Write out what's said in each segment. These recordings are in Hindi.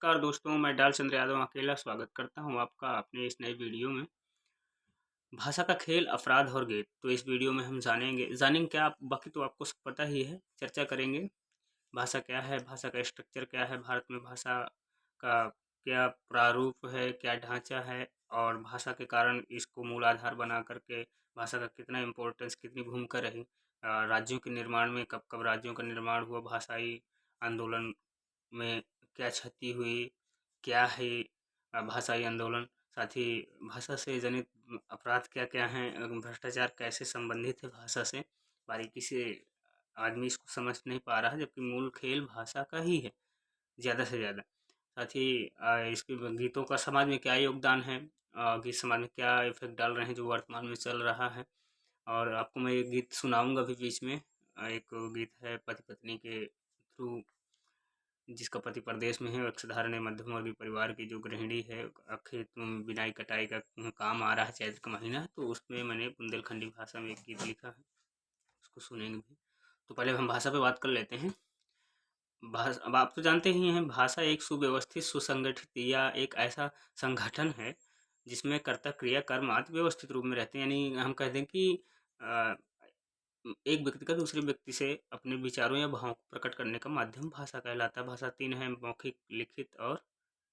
नमस्कार दोस्तों, मैं डाल चंद्र यादव अकेला स्वागत करता हूं आपका अपने इस नए वीडियो में। भाषा का खेल, अपराध और गीत। तो इस वीडियो में हम जानेंगे क्या, बाकी तो आपको सब पता ही है। चर्चा करेंगे भाषा क्या है, भाषा का स्ट्रक्चर क्या है, भारत में भाषा का क्या प्रारूप है, क्या ढांचा है, और भाषा के कारण इसको मूल आधार बना करके भाषा का कितना इम्पोर्टेंस, कितनी भूमिका रही राज्यों के निर्माण में। कब कब राज्यों का निर्माण हुआ, भाषाई आंदोलन में क्या क्षति हुई, क्या है भाषाई आंदोलन। साथ ही भाषा से जनित अपराध क्या क्या हैं, भ्रष्टाचार कैसे संबंधित है भाषा से, बारीकी से आदमी इसको समझ नहीं पा रहा है, जबकि मूल खेल भाषा का ही है ज़्यादा से ज़्यादा। साथ ही इसके गीतों का समाज में क्या योगदान है, गीत समाज में क्या इफेक्ट डाल रहे हैं जो वर्तमान में चल रहा है। और आपको मैं एक गीत सुनाऊंगा भी बीच में। एक गीत है पति पत्नी के थ्रू, जिसका पति प्रदेश में है, एक साधारण मध्यम वर्गीय परिवार की जो गृहिणी है, खेत में बिनाई कटाई का काम आ रहा है, चैत्र का महीना है, तो उसमें मैंने बुंदेलखंडी भाषा में एक गीत लिखा है, उसको सुनेंगे भी। तो पहले हम भाषा पे बात कर लेते हैं। भाषा, अब आप तो जानते ही हैं, भाषा एक सुव्यवस्थित, सुसंगठित या एक ऐसा संगठन है जिसमें कर्ता क्रिया कर्म आदि व्यवस्थित रूप में रहते हैं। यानी हम कह दें कि अ, एक व्यक्ति का दूसरे व्यक्ति से अपने विचारों या भावों को प्रकट करने का माध्यम भाषा कहलाता है। भाषा तीन है: मौखिक, लिखित और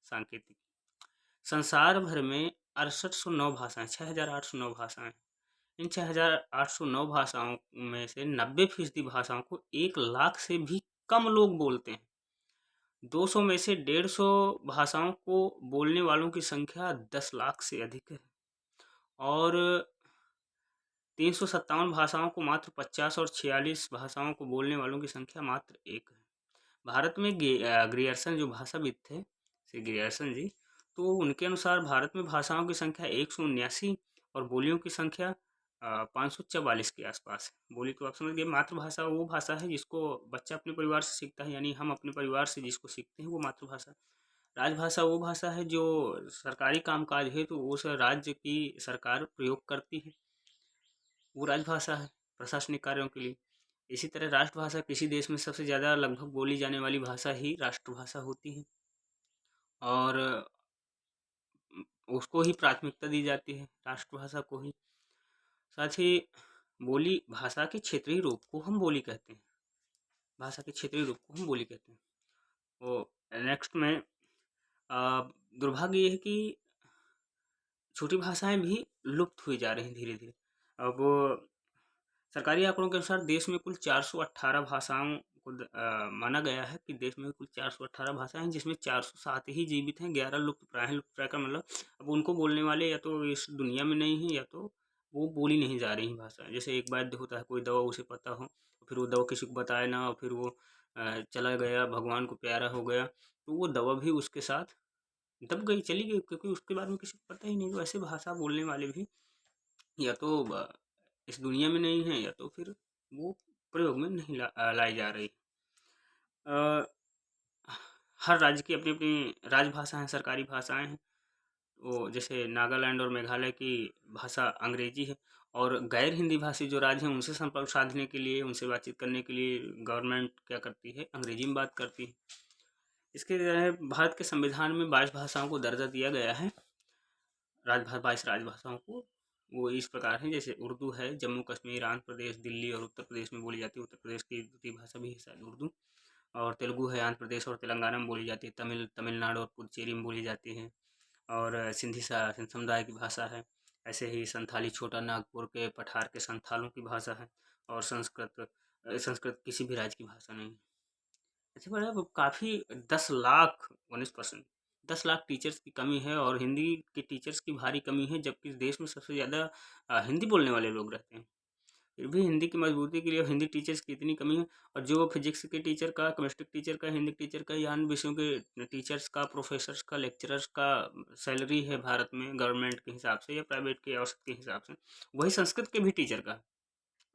सांकेतिक। संसार भर में 6809 भाषाएं, 6809 भाषाएं। इन 6809 भाषाओं में से 90% भाषाओं को 1 लाख से भी कम लोग बोलते हैं। 200 में से 150 भाषाओं को बोलने वालों की संख्या 10 लाख से अधिक है। और 357 भाषाओं को मात्र 50 और 46 भाषाओं को बोलने वालों की संख्या मात्र 1 है। भारत में ग्रियर्सन जो भाषाविद थे, श्री ग्रियर्सन जी, तो उनके अनुसार भारत में भाषाओं की संख्या 179 और बोलियों की संख्या 544 के आसपास है। बोली तो आप समझ गए, मातृभाषा वो भाषा है जिसको बच्चा अपने परिवार से सीखता है, यानी हम अपने परिवार से जिसको सीखते हैं वो मातृभाषा। राजभाषा वो भाषा है जो सरकारी कामकाज है तो उस राज्य की सरकार प्रयोग करती है, वो राजभाषा है प्रशासनिक कार्यों के लिए। इसी तरह राष्ट्रभाषा किसी देश में सबसे ज़्यादा लगभग बोली जाने वाली भाषा ही राष्ट्रभाषा होती है, और उसको ही प्राथमिकता दी जाती है, राष्ट्रभाषा को ही। साथ ही बोली भाषा के क्षेत्रीय रूप को हम बोली कहते हैं, भाषा के क्षेत्रीय रूप को हम बोली कहते हैं। वो नेक्स्ट में दुर्भाग्य ये है कि छोटी भाषाएं भी लुप्त हुई जा रही हैं धीरे धीरे। अब सरकारी आंकड़ों के अनुसार देश में कुल 418 भाषाओं को माना गया है कि देश में कुल 418 भाषाएं हैं, जिसमें 407 ही जीवित हैं, 11 लुप्त प्राय हैं। लुप्त प्राय का मतलब अब उनको बोलने वाले या तो इस दुनिया में नहीं है, या तो वो बोली नहीं जा रही भाषा। जैसे एक वाद्य होता है, कोई दवा उसे पता हो, फिर वो दवा किसी को बताए ना, और फिर वो चला गया, भगवान को प्यारा हो गया, तो वो दवा भी उसके साथ दब गई, चली गई, क्योंकि उसके बारे में किसी को पता ही नहीं। तो ऐसे भाषा बोलने वाले भी या तो इस दुनिया में नहीं है, या तो फिर वो प्रयोग में नहीं लाई जा रही। अ, हर राज्य की अपनी अपनी राजभाषा है, सरकारी भाषाएं हैं। वो जैसे नागालैंड और मेघालय की भाषा अंग्रेजी है, और गैर हिंदी भाषी जो राज्य हैं उनसे संपर्क साधने के लिए, उनसे बातचीत करने के लिए गवर्नमेंट क्या करती है, अंग्रेजी में बात करती है। इसके तरह भारत के संविधान में 22 भाषाओं को दर्जा दिया गया है, 22 राजभाषाओं को। वो इस प्रकार हैं, जैसे उर्दू है जम्मू कश्मीर, आंध्र प्रदेश, दिल्ली और उत्तर प्रदेश में बोली जाती है। उत्तर प्रदेश की द्वितीय भाषा भी है शायद उर्दू। और तेलुगु है आंध्र प्रदेश और तेलंगाना में बोली जाती है। तमिलनाडु और पुडुचेरी में बोली जाती है। और सिंध समुदाय की भाषा है। ऐसे ही संथाली छोटा नागपुर के पठार के संथालों की भाषा है। और संस्कृत किसी भी राज्य की भाषा नहीं है। अच्छा, बड़ा वो काफ़ी 10 लाख 19% 10 लाख टीचर्स की कमी है, और हिंदी के टीचर्स की भारी कमी है, जबकि इस देश में सबसे ज़्यादा हिंदी बोलने वाले लोग रहते हैं। फिर भी हिंदी की मजबूती के लिए हिंदी टीचर्स की इतनी कमी है। और जो फिजिक्स के टीचर का, केमिस्ट्री टीचर का, हिंदी टीचर का, या अन्य विषयों के टीचर्स का, प्रोफेसर्स का, लेक्चरर्स का सैलरी है भारत में गवर्नमेंट के हिसाब से या प्राइवेट के औसत के हिसाब से, वही संस्कृत के भी टीचर का है।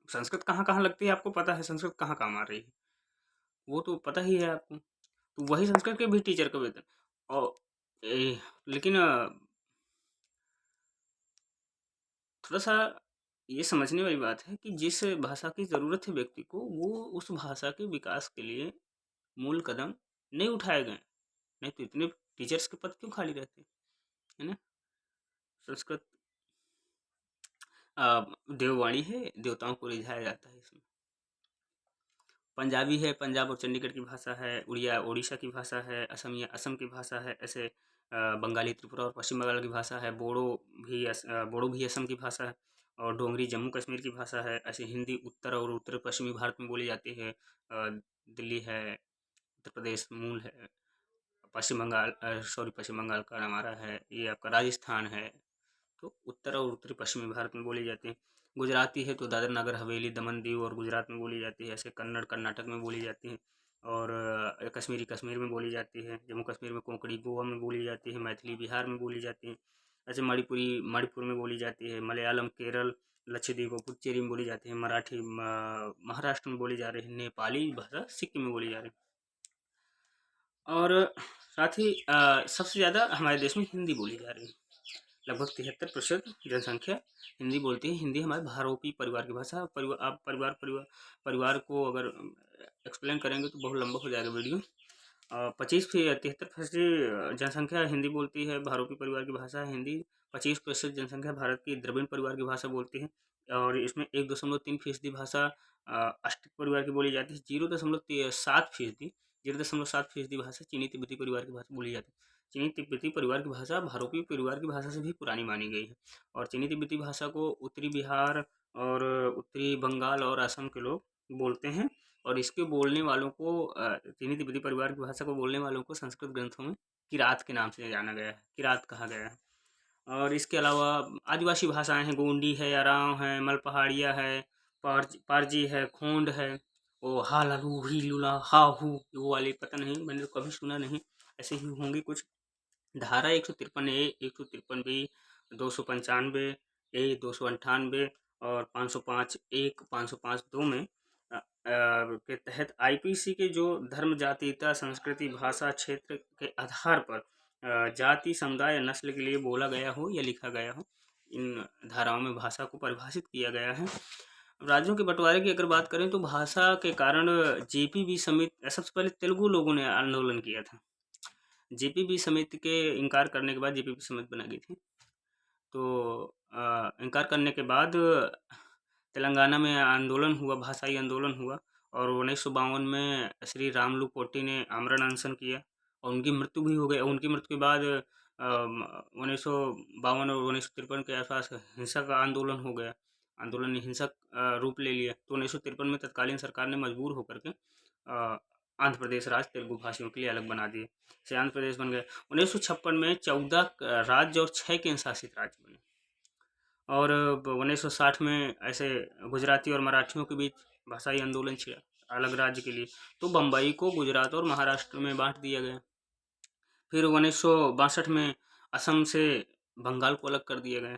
संस्कृत कहाँ कहाँ लगती है आपको पता है, संस्कृत कहाँ काम आ रही है वो तो पता ही है आपको। तो वही संस्कृत के भी टीचर का वेतन। और लेकिन थोड़ा सा ये समझने वाली बात है कि जिस भाषा की ज़रूरत है व्यक्ति को, वो उस भाषा के विकास के लिए मूल कदम नहीं उठाए गए। नहीं तो इतने टीचर्स के पद क्यों खाली रहते हैं, है ना। संस्कृत देववाणी है, देवताओं को रिझाया जाता है इसमें। पंजाबी है, पंजाब और चंडीगढ़ की भाषा है। उड़िया उड़ीसा की भाषा है। असमिया असम की भाषा है। ऐसे बंगाली त्रिपुरा और पश्चिम बंगाल की भाषा है। बोडो भी असम की भाषा है। और डोगरी जम्मू कश्मीर की भाषा है। ऐसे हिंदी उत्तर और उत्तर पश्चिमी भारत में बोली जाती है। दिल्ली है, उत्तर प्रदेश मूल है। पश्चिम बंगाल का हमारा है, ये आपका राजस्थान है। तो उत्तर और उत्तरी पश्चिमी भारत में बोली जाती है। गुजराती है तो दादर नगर हवेली, दमन दीव और गुजरात में बोली जाती है। ऐसे कन्नड़ कर्नाटक में बोली जाती है। और कश्मीरी कश्मीर में बोली जाती है। जम्मू कश्मीर में कोंकणी गोवा में बोली जाती है। मैथिली बिहार में बोली जाती है। ऐसे मणिपुर में बोली जाती है। मलयालम केरल लक्षद्वीप और पुडुचेरी में बोली जाती है। मराठी महाराष्ट्र में बोली जा रही है। नेपाली भाषा सिक्किम में बोली जा रही है। और साथ ही सबसे ज़्यादा हमारे देश में हिंदी बोली जा रही है। लगभग 73% जनसंख्या हिंदी बोलती है। हिंदी हमारे भारोपी परिवार की भाषा। आप परिवार को अगर एक्सप्लेन करेंगे तो बहुत लंबा हो जाएगा वीडियो। 73% जनसंख्या हिंदी बोलती है। भारोपी परिवार की भाषा है हिंदी। 25% जनसंख्या भारत की द्रविड़ परिवार की भाषा बोलती है। और इसमें 1.3% भाषा अष्टक परिवार की बोली जाती है। 0.7% भाषा चीनी तिब्बती परिवार की भाषा बोली जाती है। चीनी तिब्बती परिवार की भाषा भारोपी परिवार की भाषा से भी पुरानी मानी गई है। और चीनी तिब्बती भाषा को उत्तरी बिहार और उत्तरी बंगाल और असम के लोग बोलते हैं। और इसके बोलने वालों को चीनी तिब्बती परिवार की भाषा को बोलने वालों को संस्कृत ग्रंथों में किरात के नाम से जाना गया है, किरात कहा गया है। और इसके अलावा आदिवासी भाषाएं हैं, गोंडी है, अराव है, मलपहाड़िया है, पारजी है, खोंड है। वो हा लू ही लूला हा हू, वो वाली पता नहीं, मैंने तो कभी सुना नहीं। ऐसे ही होंगी कुछ। धारा 153A, 153B, 295A, 298 और 505(1), 505(2) में के तहत आईपीसी के जो धर्म जातीयता संस्कृति भाषा क्षेत्र के आधार पर जाति समुदाय या नस्ल के लिए बोला गया हो या लिखा गया हो, इन धाराओं में भाषा को परिभाषित किया गया है। राज्यों के बंटवारे की अगर बात करें तो भाषा के कारण जेपीबी समिति, सबसे पहले तेलुगु लोगों ने आंदोलन किया था। जेपीबी समिति के इनकार करने के बाद जेपीबी समिति बना गई थी। तो इनकार करने के बाद तेलंगाना में आंदोलन हुआ, भाषाई आंदोलन हुआ। और 1952 में श्री रामलू पोटी ने आमरण अनशन किया और उनकी मृत्यु भी हो गई। उनकी मृत्यु के बाद 1952 और 1953 के आसपास हिंसक आंदोलन हो गया। आंदोलन ने हिंसक रूप ले लिया। तो 1953 में तत्कालीन सरकार ने मजबूर होकर के आंध्र प्रदेश राज्य तेलुगु भाषियों के लिए अलग बना दिए। से आंध्र प्रदेश बन गए। 1956 में 14 राज्य और 6 केंद्र शासित राज्य बने। और 1960 में ऐसे गुजराती और मराठियों के बीच भाषाई आंदोलन छिड़ा अलग राज्य के लिए। तो बम्बई को गुजरात और महाराष्ट्र में बांट दिया गया। फिर 1962 में असम से बंगाल को अलग कर दिया गया।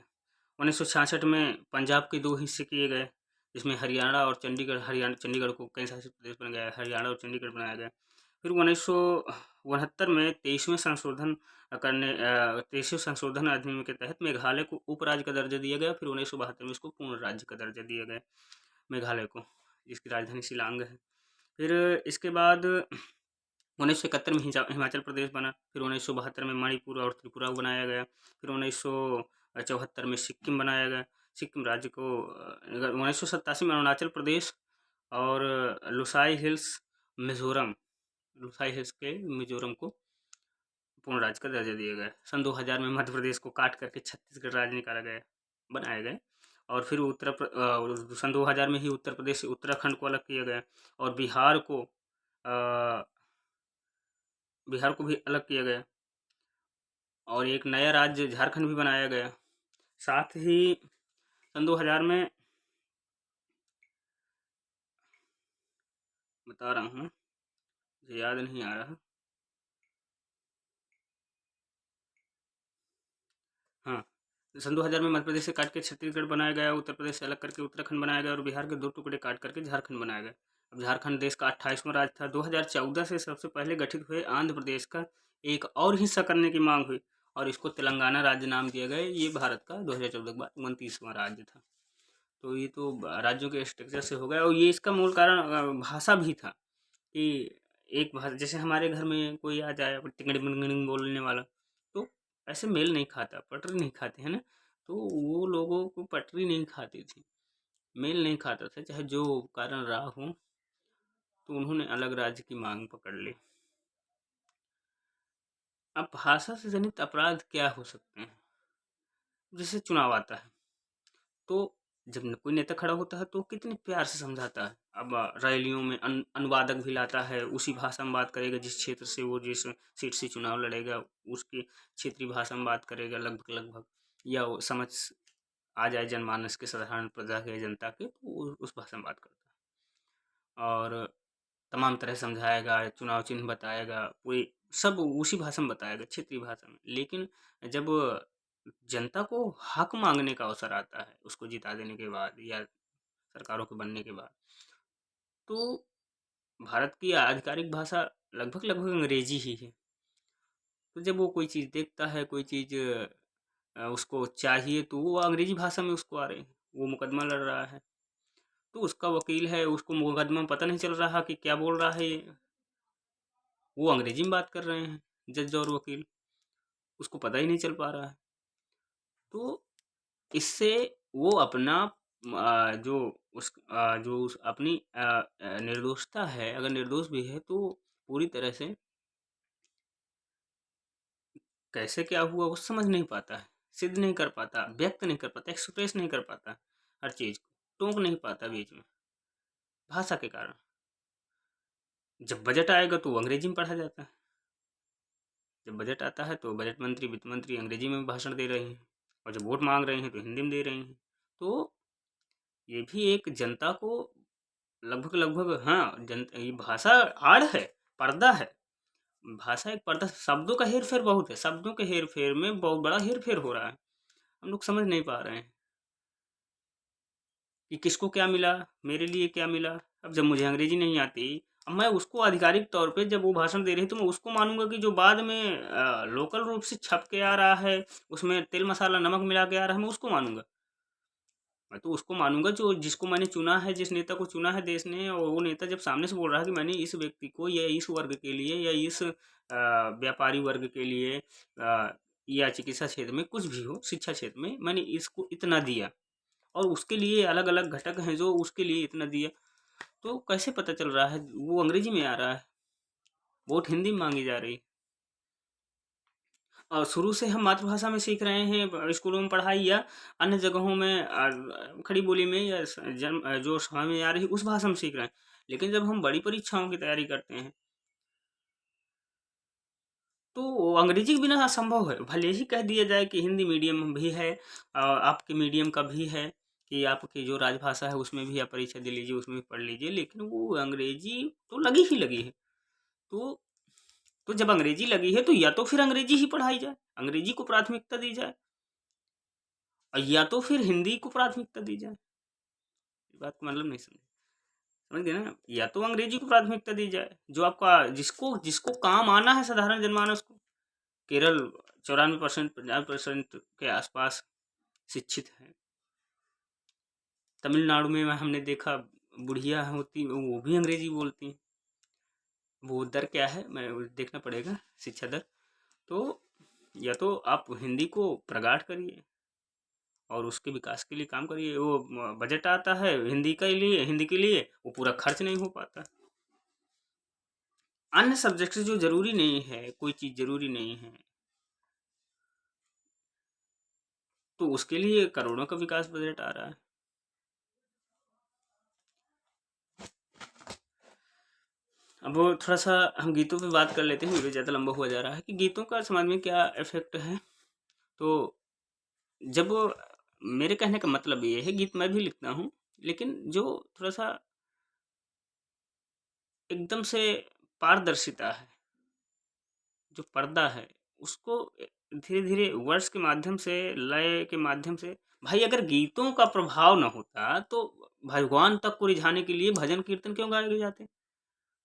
1966 में पंजाब के 2 हिस्से किए गए, जिसमें हरियाणा और चंडीगढ़, चंडीगढ़ को केंद्र शासित प्रदेश बन गया, हरियाणा और चंडीगढ़ बनाया गया। फिर 1969 में 23वें संशोधन अधिनियम के तहत मेघालय को उपराज्य का दर्जा दिया गया। फिर 1972 में इसको पूर्ण राज्य का दर्जा दिया गया मेघालय को, जिसकी राजधानी शिलांग है। फिर इसके बाद 1971 में हिमाचल प्रदेश बना। फिर 1972 में मणिपुर और त्रिपुरा को बनाया गया। फिर 1974 में सिक्किम बनाया गया। सिक्किम राज्य को 1987 में अरुणाचल प्रदेश और लुसाई हिल्स के मिजोरम को पूर्ण राज्य का दर्जा दिया गया। सन 2000 में मध्य प्रदेश को काट करके छत्तीसगढ़ राज्य बनाया गया। और फिर सन 2000 में ही उत्तर प्रदेश से उत्तराखंड को अलग किया गया। और बिहार को भी अलग किया गया। और एक नया राज्य झारखंड भी बनाया गया। साथ ही सन 2000 में बता रहा हूँ, मुझे याद नहीं आ रहा। हाँ, सन 2000 में मध्य प्रदेश से काट के छत्तीसगढ़ बनाया गया, उत्तर प्रदेश से अलग करके उत्तराखंड बनाया गया और बिहार के 2 टुकड़े काट करके झारखंड बनाया गया। अब झारखंड देश का 28वां राज्य था। 2014 से सबसे पहले गठित हुए आंध्र प्रदेश का एक और हिस्सा करने की मांग हुई और इसको तेलंगाना राज्य नाम दिया गया। ये भारत का 2014 के बाद 29वां राज्य था। तो ये तो राज्यों के स्ट्रक्चर से हो गया। और ये इसका मूल कारण भाषा भी था कि एक भाषा, जैसे हमारे घर में कोई आ जाए टिंगड़ी मिंगड़ी बोलने वाला, तो ऐसे मेल नहीं खाता, पटरी नहीं खाते है ना। तो वो लोगों को पटरी नहीं खाती थी, मेल नहीं खाता था, चाहे जो कारण रहा हो, तो उन्होंने अलग राज्य की मांग पकड़ ली। अब भाषा से जनित अपराध क्या हो सकते हैं? जैसे चुनाव आता है, तो जब कोई नेता खड़ा होता है तो कितने प्यार से समझाता है। अब रैलियों में अनुवादक भी लाता है, उसी भाषा में बात करेगा जिस क्षेत्र से वो, जिस सीट से चुनाव लड़ेगा, उसकी क्षेत्रीय भाषा में बात करेगा लगभग लगभग, या वो समझ आ जाए जनमानस के, साधारण प्रजा के, जनता के, तो वो उस भाषा में बात करता है और तमाम तरह समझाएगा, चुनाव चिन्ह बताएगा, पूरी सब उसी भाषा में बताएगा, क्षेत्रीय भाषा में। लेकिन जब जनता को हक मांगने का अवसर आता है, उसको जिता देने के बाद या सरकारों के बनने के बाद, तो भारत की आधिकारिक भाषा लगभग लगभग अंग्रेजी ही है। तो जब वो कोई चीज़ देखता है, कोई चीज़ उसको चाहिए, तो वो अंग्रेजी भाषा में उसको आ रही है। वो मुकदमा लड़ रहा है, तो उसका वकील है, उसको मुकदमा में पता नहीं चल रहा कि क्या बोल रहा है ये, वो अंग्रेजी में बात कर रहे हैं जज और वकील, उसको पता ही नहीं चल पा रहा है। तो इससे वो अपना जो अपनी निर्दोषता है, अगर निर्दोष भी है तो पूरी तरह से कैसे क्या हुआ वो समझ नहीं पाता है, सिद्ध नहीं कर पाता, व्यक्त नहीं कर पाता, एक्सप्रेस नहीं कर पाता हर चीज़ को, टोक नहीं पाता बीच में, भाषा के कारण। जब बजट आएगा तो वो अंग्रेजी में पढ़ा जाता है, जब बजट आता है तो बजट मंत्री, वित्त मंत्री अंग्रेजी में भाषण दे रहे हैं, और जब वोट मांग रहे हैं तो हिंदी में दे रहे हैं। तो ये भी एक जनता को लगभग लगभग, हाँ, ये भाषा आड़ है, पर्दा है। भाषा एक पर्दा, शब्दों का हेर फेर बहुत है, शब्दों के हेर फेर में बहुत बड़ा हेर फेर हो रहा है, हम लोग समझ नहीं पा रहे हैं कि किसको क्या मिला, मेरे लिए क्या मिला। अब जब मुझे अंग्रेजी नहीं आती, अब मैं उसको आधिकारिक तौर पे जब वो भाषण दे रही है तो मैं उसको मानूंगा कि जो बाद में लोकल रूप से छप के आ रहा है, उसमें तेल मसाला नमक मिला के आ रहा है, मैं उसको मानूंगा। मैं तो उसको मानूंगा जो, जिसको मैंने चुना है, जिस नेता को चुना है देश ने, और वो नेता जब सामने से बोल रहा है कि मैंने इस व्यक्ति को या इस वर्ग के लिए या इस व्यापारी वर्ग के लिए, या चिकित्सा क्षेत्र में कुछ भी हो, शिक्षा क्षेत्र में मैंने इसको इतना दिया, और उसके लिए अलग अलग घटक हैं जो उसके लिए इतना दिया, तो कैसे पता चल रहा है वो अंग्रेजी में आ रहा है, वोट हिंदी में मांगी जा रही है। और शुरू से हम मातृभाषा में सीख रहे हैं, स्कूलों में पढ़ाई या अन्य जगहों में खड़ी बोली में, या जो समझ में आ रही है उस भाषा में सीख रहे हैं। लेकिन जब हम बड़ी परीक्षाओं की तैयारी करते हैं तो वो अंग्रेजी के बिना असंभव है। भले ही कह दिया जाए कि हिंदी मीडियम भी है, आपके मीडियम का भी है, कि आपकी जो राजभाषा है उसमें भी आप परीक्षा दे लीजिए, उसमें भी पढ़ लीजिए, लेकिन वो अंग्रेजी तो लगी ही लगी है। तो तो जब अंग्रेजी लगी है तो या तो फिर अंग्रेजी ही पढ़ाई जाए, अंग्रेजी को प्राथमिकता दी जाए, और या तो फिर हिंदी को प्राथमिकता दी जाए। ये बात का मतलब नहीं समझे, समझ गए ना? या तो अंग्रेजी को प्राथमिकता दी जाए, जो आपका, जिसको जिसको काम आना है साधारण जनमानस को। केरल 94% 50% के आसपास शिक्षित है। तमिलनाडु में हमने देखा बुढ़िया होती, वो भी अंग्रेजी बोलती हैं। वो दर क्या है, मैं देखना पड़ेगा, शिक्षा दर। तो या तो आप हिंदी को प्रगाढ़ करिए और उसके विकास के लिए काम करिए। वो बजट आता है हिंदी के लिए, हिंदी के लिए वो पूरा खर्च नहीं हो पाता। अन्य सब्जेक्ट जो जरूरी नहीं है, कोई चीज़ जरूरी नहीं है, तो उसके लिए करोड़ों का विकास बजट आ रहा है। अब वो थोड़ा सा हम गीतों पे बात कर लेते हैं, वीडियो ज़्यादा लंबा हुआ जा रहा है, कि गीतों का समाज में क्या इफेक्ट है। तो जब मेरे कहने का मतलब ये है, गीत मैं भी लिखता हूँ, लेकिन जो थोड़ा सा एकदम से पारदर्शिता है, जो पर्दा है, उसको धीरे धीरे वर्ड्स के माध्यम से, लय के माध्यम से, भाई अगर गीतों का प्रभाव न होता तो भगवान तक को रिझाने के लिए भजन कीर्तन क्यों गाए जाते?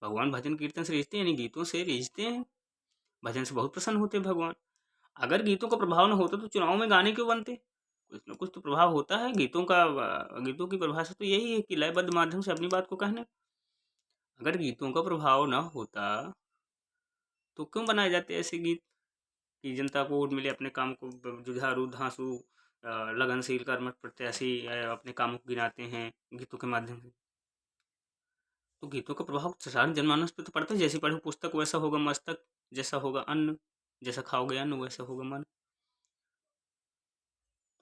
भगवान भजन कीर्तन से रिझते हैं, यानी गीतों से रिझते हैं, भजन से बहुत प्रसन्न होते हैं भगवान। अगर गीतों का प्रभाव न होता तो चुनाव में गाने क्यों बनते? कुछ न कुछ तो प्रभाव होता है गीतों का। गीतों की परिभाषा तो यही है कि लयबद्ध माध्यम से अपनी बात को कहना। अगर गीतों का प्रभाव ना होता तो क्यों बनाए जाते ऐसे गीत कि जनता को वोट मिले, अपने काम को जुझारू धांसू लगनशील कर्मठ प्रत्याशी अपने कामों को गिनाते हैं गीतों के माध्यम से। तो गीतों का प्रभाव साधारण जनमानस पे तो पड़ता है। जैसी पढ़ो पुस्तक वैसा होगा मस्तक, जैसा होगा अन्न, जैसा खाओगे अन्न वैसा होगा मन।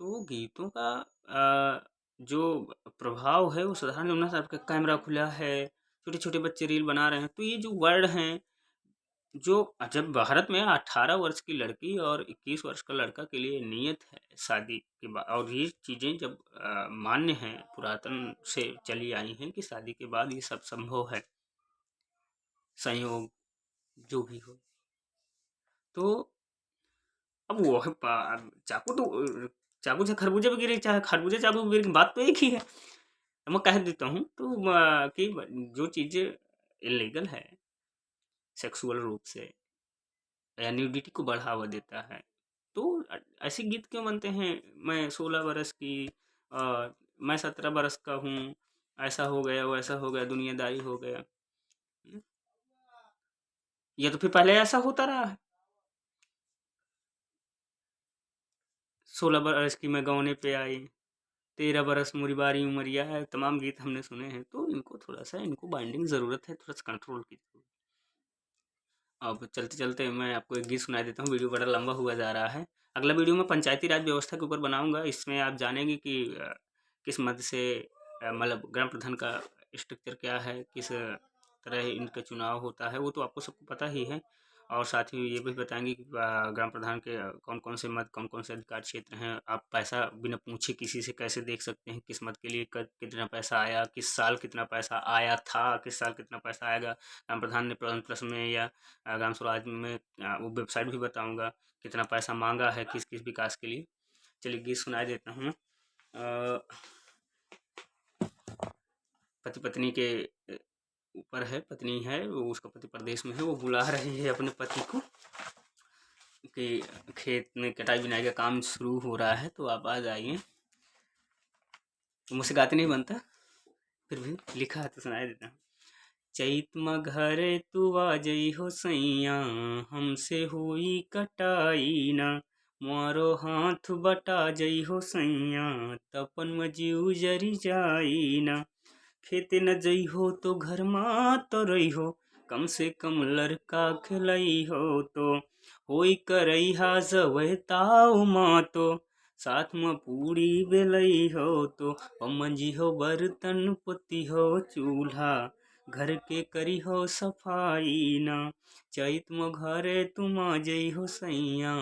तो गीतों का जो प्रभाव है वो साधारण जनमानस, आपका कैमरा खुला है, छोटे छोटे बच्चे रील बना रहे हैं, तो ये जो वर्ड हैं, जो जब भारत में 18 वर्ष की लड़की और 21 वर्ष का लड़का के लिए नियत है शादी के बाद, और ये चीज़ें जब मान्य हैं, पुरातन से चली आई हैं कि शादी के बाद ये सब संभव है, संयोग जो भी हो, तो अब वो है चाकू तो चाकू से खरबूजे पे गिरे, चाहे खरबूजे चाकू पे गिरे, बात तो एक ही है। मैं कह देता हूँ तो कि जो चीज़ें इलीगल है सेक्सुअल रूप से या न्यूडिटी को बढ़ावा देता है, तो ऐसे गीत क्यों बनते हैं? मैं 16 बरस की, मैं 17 बरस का हूँ, ऐसा हो गया वैसा हो गया, दुनियादारी हो गया। ये तो फिर पहले ऐसा होता रहा है। 16 बरस की मैं गौने पे आई, 13 बरस मुरी बारी उमरिया है, तमाम गीत हमने सुने हैं। तो इनको थोड़ा सा, इनको बाइंडिंग ज़रूरत है, थोड़ा सा कंट्रोल की। अब चलते चलते मैं आपको एक गीत सुना देता हूँ, वीडियो बड़ा लंबा हुआ जा रहा है। अगला वीडियो मैं पंचायती राज व्यवस्था के ऊपर बनाऊंगा। इसमें आप जानेंगे कि किस मद से मतलब ग्राम प्रधान का स्ट्रक्चर क्या है, किस तरह इनका चुनाव होता है, वो तो आपको सबको पता ही है। और साथ ही ये भी बताएंगे कि ग्राम प्रधान के कौन कौन से मद, कौन कौन से अधिकार क्षेत्र हैं। आप पैसा बिना पूछे किसी से कैसे देख सकते हैं किस मद के लिए कितना पैसा आया, किस साल कितना पैसा आया था, किस साल कितना पैसा आएगा। ग्राम प्रधान ने प्लस में या ग्राम स्वराज में वो वेबसाइट भी बताऊंगा कितना पैसा मांगा है किस किस विकास के लिए। चलिए गीत सुना देता हूँ। पति पत्नी के ऊपर है, पत्नी है वो, उसका पति प्रदेश में है, वो बुला रही है अपने पति को कि खेत में कटाई बिनाई का काम शुरू हो रहा है, तो आप आ जाइए। तो मुझसे गाते नहीं बनता, फिर भी लिखा है तो सुनाई देता हूँ। चैत म घरे तू आ जई हो सैया, हमसे हुई कटाई ना, मारो हाथ बटा जई हो सैया, तपन म जीव जरी जाई ना। खेते न जई हो तो घर मा तो रही हो, कम से कम लड़का खिलई हो तो, होई करई हा जवै ताऊ माँ तो, साथ में पूरी बेलई हो तो, मंजी हो बर्तन पुती हो चूल्हा, घर के करी हो सफाई ना। चैत में घरे तुम आ जई हो सैया,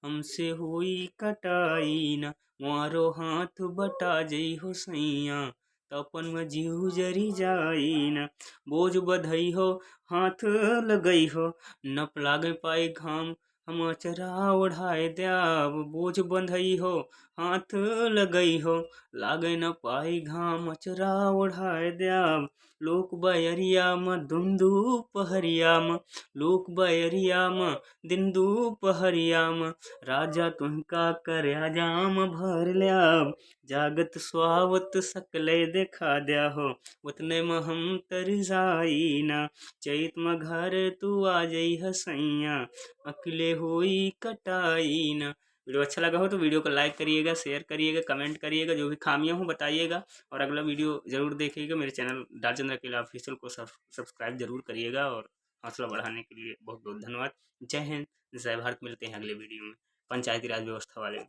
हमसे हुई कटाई ना, मारो हाथ बटा जई हो सैया, तपन में जीव जरी जाई न। बोझ बधई हो हाथ लगई हो, नप लागे पाए घाम, हम अचरा ओढ़ाए द्याव। बोझ बंधई हो हाथ लगई हो, लागे न पाई घाम, अचरा ओढ़ाए द्याव। लोक बयरिया म दुंदू पहरिया म, लोक बयरिया म दिंदू पहरिया म, राजा तुमका करया जाम भर ल्याव। जागत स्वावत सकले देखा द्या हो, उतने में हम तर जाई ना। चैत में घर तू आ जई हसैया, अकेले हुई कटाई ना। वीडियो अच्छा लगा हो तो वीडियो को लाइक करिएगा, शेयर करिएगा, कमेंट करिएगा, जो भी खामियां हो बताइएगा। और अगला वीडियो जरूर देखिएगा। मेरे चैनल डालचंद्र अकेला ऑफिशियल को सब्सक्राइब जरूर करिएगा। और हौसला बढ़ाने के लिए बहुत बहुत धन्यवाद। जय हिंद, जय भारत। मिलते हैं अगले वीडियो में पंचायती राज व्यवस्था वाले।